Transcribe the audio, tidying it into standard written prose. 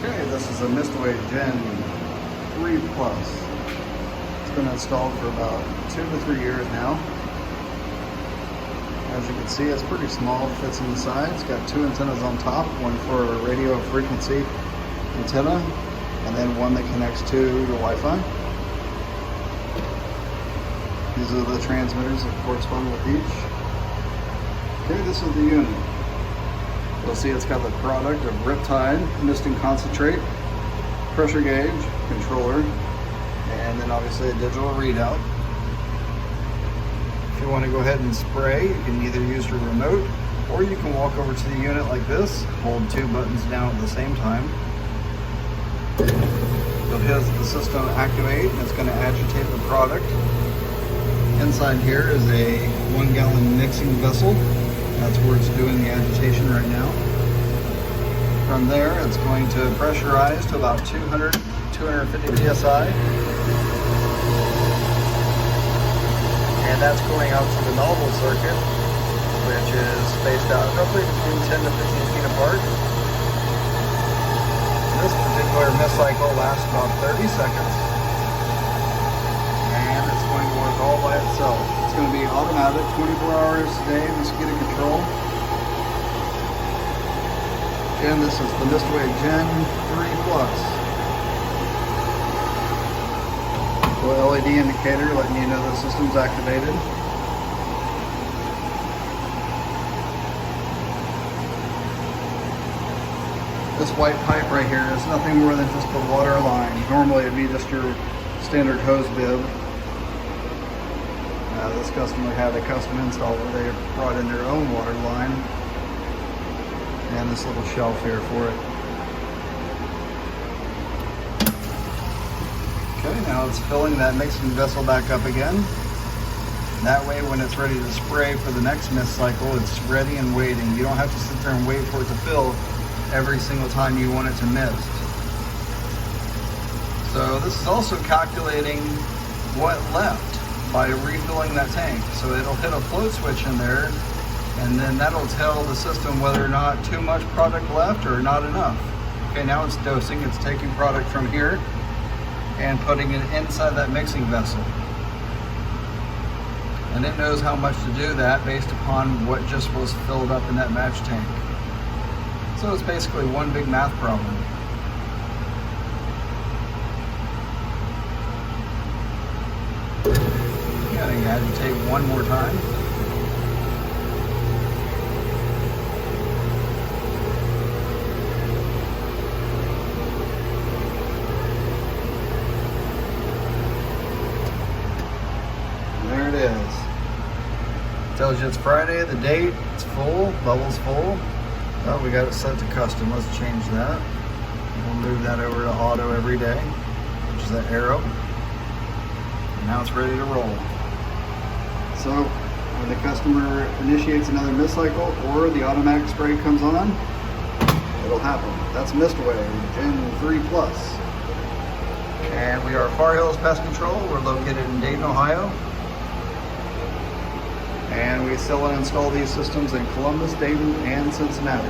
Okay, this is a MistAway Gen 3 Plus. It's been installed for about 2 to 3 years now. As you can see, it's pretty small, it fits in the side. It's got 2 antennas on top, one for a radio frequency antenna, and then one that connects to the Wi-Fi. These are the transmitters that correspond with each. Okay, this is the unit. You'll see it's got the product of Riptide, mist and concentrate, pressure gauge, controller, and then obviously a digital readout. If you want to go ahead and spray, you can either use your remote or you can walk over to the unit like this, hold 2 buttons down at the same time. You'll hit the system activate and it's going to agitate the product. Inside here is a 1-gallon mixing vessel. That's where it's doing the agitation right now. From there, it's going to pressurize to about 200, 250 psi. And that's going out to the nozzle circuit, which is spaced out roughly between 10 to 15 feet apart. This particular mist cycle lasts about 30 seconds. And it's going to work all by itself. It's going to be automatic, 24 hours a day, mosquito control. Again, this is the MistAway Gen 3 Plus. The LED indicator letting you know the system's activated. This white pipe right here is nothing more than just a water line. Normally it'd be just your standard hose bib. This customer had a custom install where they brought in their own water line and this little shelf here for it. Okay, now it's filling that mixing vessel back up again. That way when it's ready to spray for the next mist cycle, it's ready and waiting. You don't have to sit there and wait for it to fill every single time you want it to mist. So this is also calculating what left by refilling that tank. So it'll hit a float switch in there, and then that'll tell the system whether or not too much product left or not enough. Okay, now it's dosing. It's taking product from here and putting it inside that mixing vessel. And it knows how much to do that based upon what just was filled up in that match tank. So it's basically one big math problem. Gotta agitate one more time. There it is. Tells you it's Friday, the date, it's full, bubbles full. Oh, we got it set to custom. Let's change that. We'll move that over to auto every day, which is that arrow. And now it's ready to roll. So when the customer initiates another mist cycle or the automatic spray comes on, it'll happen. That's MistAway Gen 3 Plus. And we are Far Hills Pest Control. We're located in Dayton, Ohio. And we sell and install these systems in Columbus, Dayton, and Cincinnati.